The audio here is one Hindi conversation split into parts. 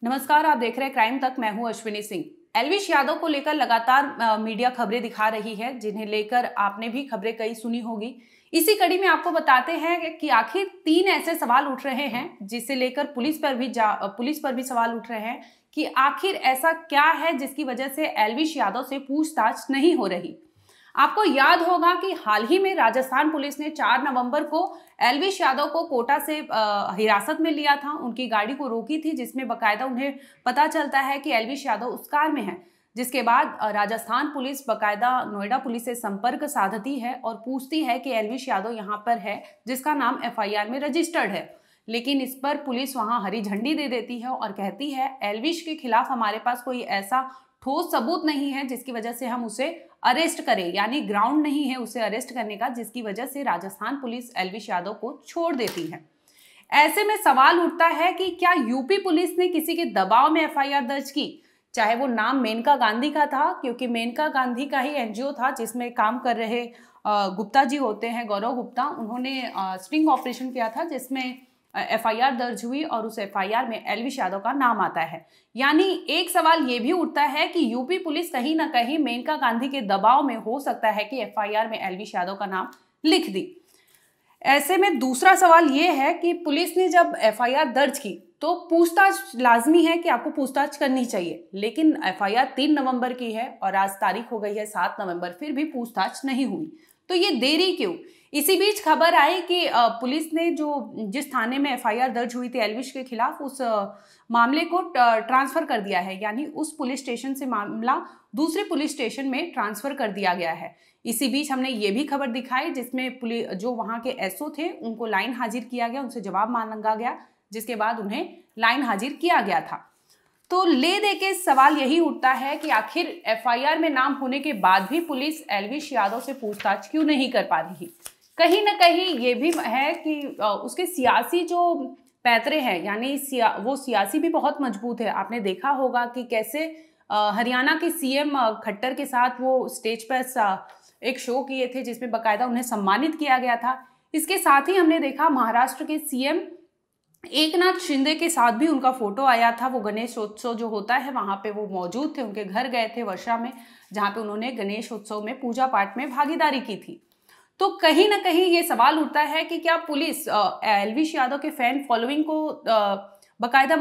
नमस्कार, आप देख रहे हैं क्राइम तक। मैं हूं अश्विनी सिंह। एल्विश यादव को लेकर लगातार मीडिया खबरें दिखा रही है, जिन्हें लेकर आपने भी खबरें कई सुनी होगी। इसी कड़ी में आपको बताते हैं कि आखिर 3 ऐसे सवाल उठ रहे हैं जिसे लेकर पुलिस पर भी सवाल उठ रहे हैं कि आखिर ऐसा क्या है जिसकी वजह से एल्विश यादव से पूछताछ नहीं हो रही। आपको याद होगा कि हाल ही में राजस्थान पुलिस ने 4 नवंबर को एल्विश यादव को कोटा से हिरासत में लिया था। उनकी गाड़ी को रोकी थी, जिसमें बकायदा उन्हें पता चलता है कि एल्विश यादव उस कार में है। जिसके बाद राजस्थान पुलिस बकायदा नोएडा पुलिस से संपर्क साधती है और पूछती है कि एल्विश यादव यहाँ पर है, जिसका नाम FIR में रजिस्टर्ड है। लेकिन इस पर पुलिस वहां हरी झंडी दे देती है और कहती है एल्विश के खिलाफ हमारे पास कोई ऐसा ठोस सबूत नहीं है जिसकी वजह से हम उसे अरेस्ट करें, यानी ग्राउंड नहीं है उसे अरेस्ट करने का, जिसकी वजह से राजस्थान पुलिस एल्विश यादव को छोड़ देती है। ऐसे में सवाल उठता है कि क्या यूपी पुलिस ने किसी के दबाव में FIR दर्ज की, चाहे वो नाम मेनका गांधी का था, क्योंकि मेनका गांधी का ही NGO था जिसमें काम कर रहे गुप्ता जी होते हैं, गौरव गुप्ता। उन्होंने स्टिंग ऑपरेशन किया था जिसमें FIR दर्ज हुई और उस FIR में एल्विश यादव का नाम आता है। यानी एक सवाल ये भी उठता है कि यूपी पुलिस कहीं ना कहीं मेनका गांधी के दबाव में हो सकता है कि FIR में एल्विश यादव का नाम लिख दी। ऐसे में दूसरा सवाल ये है कि पुलिस ने जब FIR दर्ज की तो पूछताछ लाजमी है कि आपको पूछताछ करनी चाहिए, लेकिन FIR 3 नवंबर की है और आज तारीख हो गई है 7 नवंबर, फिर भी पूछताछ नहीं हुई। तो ये देरी क्यों? इसी बीच खबर आई कि पुलिस ने जिस थाने में FIR दर्ज हुई थी एल्विश के खिलाफ, उस मामले को ट्रांसफर कर दिया है, यानी उस पुलिस स्टेशन से मामला दूसरे पुलिस स्टेशन में ट्रांसफर कर दिया गया है। इसी बीच हमने ये भी खबर दिखाई जिसमें जो वहां के SO थे उनको लाइन हाजिर किया गया, उनसे जवाब मांगा गया, जिसके बाद उन्हें लाइन हाजिर किया गया था। तो ले दे के सवाल यही उठता है कि आखिर FIR में नाम होने के बाद भी पुलिस एल्विश यादव से पूछताछ क्यों नहीं कर पा रही। कहीं ना कहीं ये भी है कि उसके सियासी जो पैतरे हैं, यानी वो सियासी भी बहुत मजबूत है। आपने देखा होगा कि कैसे हरियाणा के CM खट्टर के साथ वो स्टेज पर एक शो किए थे जिसमें बकायदा उन्हें सम्मानित किया गया था। इसके साथ ही हमने देखा महाराष्ट्र के CM एकनाथ शिंदे के साथ भी उनका फोटो आया था। वो गणेश उत्सव जो होता है वहां पे वो मौजूद थे, उनके घर गए थे वर्षा में, जहां पे उन्होंने गणेश उत्सव में पूजा पाठ में भागीदारी की थी। तो कहीं ना कहीं ये सवाल उठता है कि क्या पुलिस एल्विश यादव के फैन फॉलोइंग को बकायदा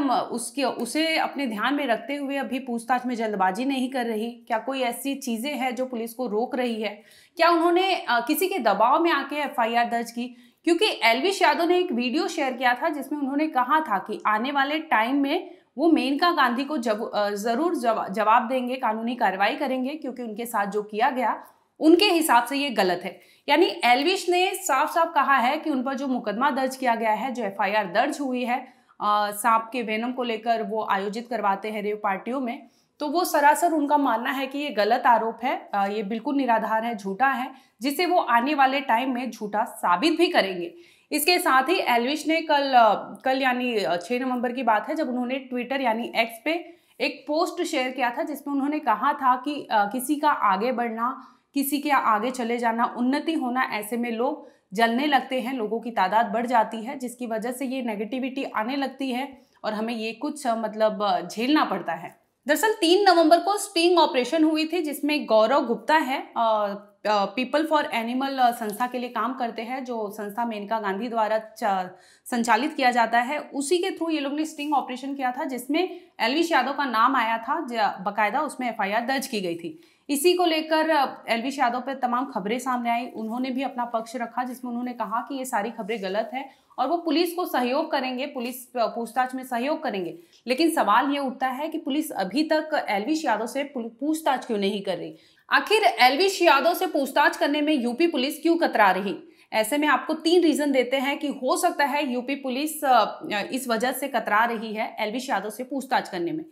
उसे अपने ध्यान में रखते हुए अभी पूछताछ में जल्दबाजी नहीं कर रही? क्या कोई ऐसी चीजें हैं जो पुलिस को रोक रही है? क्या उन्होंने किसी के दबाव में आके FIR दर्ज की? क्योंकि एल्विश यादव ने एक वीडियो शेयर किया था जिसमें उन्होंने कहा था कि आने वाले टाइम में वो मेनका गांधी को जरूर जवाब देंगे, कानूनी कार्रवाई करेंगे, क्योंकि उनके साथ जो किया गया उनके हिसाब से ये गलत है। यानी एल्विश ने साफ साफ कहा है कि उन पर जो मुकदमा दर्ज किया गया है, जो FIR दर्ज हुई है सांप के वेनम को लेकर, वो आयोजित करवाते हैं रेव पार्टियों में, तो वो सरासर उनका मानना है कि ये गलत आरोप है, ये बिल्कुल निराधार है, झूठा है, जिसे वो आने वाले टाइम में झूठा साबित भी करेंगे। इसके साथ ही एल्विश ने कल यानी 6 नवंबर की बात है, जब उन्होंने ट्विटर यानी X पे एक पोस्ट शेयर किया था जिसमें उन्होंने कहा था कि किसी का आगे बढ़ना, किसी के आगे चले जाना, उन्नति होना, ऐसे में लोग जलने लगते हैं, लोगों की तादाद बढ़ जाती है, जिसकी वजह से ये नेगेटिविटी आने लगती है और हमें ये कुछ झेलना पड़ता है। दरअसल 3 नवंबर को स्टिंग ऑपरेशन हुई थी जिसमें गौरव गुप्ता है, पीपल फॉर एनिमल संस्था के लिए काम करते हैं, जो संस्था मेनका गांधी द्वारा संचालित किया जाता है। उसी के थ्रू ये लोग ने स्टिंग ऑपरेशन किया था जिसमें एल्विश यादव का नाम आया था, बकायदा उसमें FIR दर्ज की गई थी। इसी को लेकर एल्विश यादव पर तमाम खबरें सामने आई। उन्होंने भी अपना पक्ष रखा जिसमें उन्होंने कहा कि ये सारी खबरें गलत है और वो पुलिस को सहयोग करेंगे, पुलिस पूछताछ में सहयोग करेंगे। लेकिन सवाल ये उठता है कि पुलिस अभी तक एल्विश यादव से पूछताछ क्यों नहीं कर रही? आखिर एल्विश यादव से पूछताछ करने में यूपी पुलिस क्यों कतरा रही? ऐसे में आपको 3 रीजन देते हैं कि हो सकता है यूपी पुलिस इस वजह से कतरा रही है एल्विश यादव से पूछताछ करने में।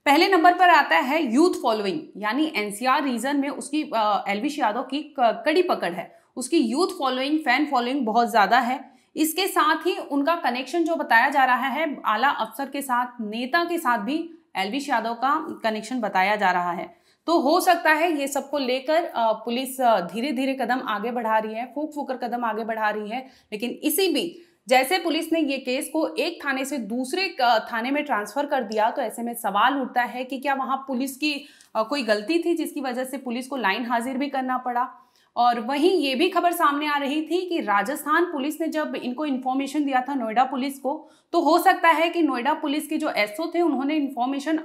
पहले नंबर पर आता है यूथ फॉलोइंग, यानी NCR रीजन में उसकी एल्विश यादव की कड़ी पकड़ है। उसकी यूथ फॉलोइंग, फैन फॉलोइंग बहुत ज्यादा है। इसके साथ ही उनका कनेक्शन जो बताया जा रहा है आला अफसर के साथ, नेता के साथ भी एल्विश यादव का कनेक्शन बताया जा रहा है। तो हो सकता है ये सबको लेकर पुलिस धीरे धीरे कदम आगे बढ़ा रही है, फूंक कर कदम आगे बढ़ा रही है। लेकिन इसी बीच जैसे पुलिस ने ये केस को एक थाने से दूसरे थाने में ट्रांसफर कर दिया, तो ऐसे में सवाल उठता है कि क्या वहां पुलिस की कोई गलती थी जिसकी वजह से पुलिस को लाइन हाजिर भी करना पड़ा। और वहीं ये भी खबर सामने आ रही थी कि राजस्थान पुलिस ने जब इनको इन्फॉर्मेशन दिया था नोएडा पुलिस को, तो हो सकता है कि नोएडा पुलिस के जो एसओ थे उन्होंने इन्फॉर्मेशन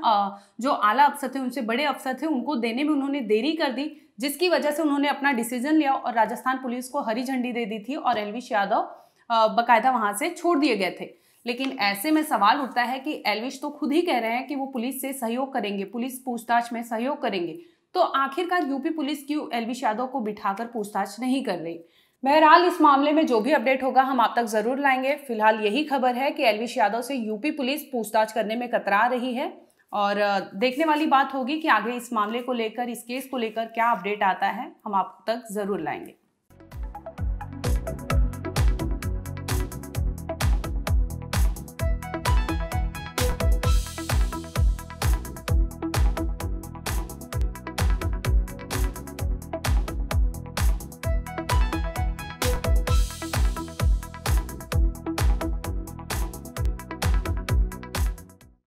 जो आला अफसर थे, उनसे बड़े अफसर थे, उनको देने में उन्होंने देरी कर दी, जिसकी वजह से उन्होंने अपना डिसीजन लिया और राजस्थान पुलिस को हरी झंडी दे दी थी और एलविश यादव बाकायदा वहां से छोड़ दिए गए थे। लेकिन ऐसे में सवाल उठता है कि एलविश तो खुद ही कह रहे हैं कि वो पुलिस से सहयोग करेंगे, पुलिस पूछताछ में सहयोग करेंगे, तो आखिरकार यूपी पुलिस क्यों एलविश यादव को बिठाकर पूछताछ नहीं कर रही। बहरहाल इस मामले में जो भी अपडेट होगा हम आप तक जरूर लाएंगे। फिलहाल यही खबर है कि एलविश यादव से यूपी पुलिस पूछताछ करने में कतरा रही है और देखने वाली बात होगी कि आगे इस मामले को लेकर, इस केस को लेकर क्या अपडेट आता है, हम आप तक जरूर लाएंगे।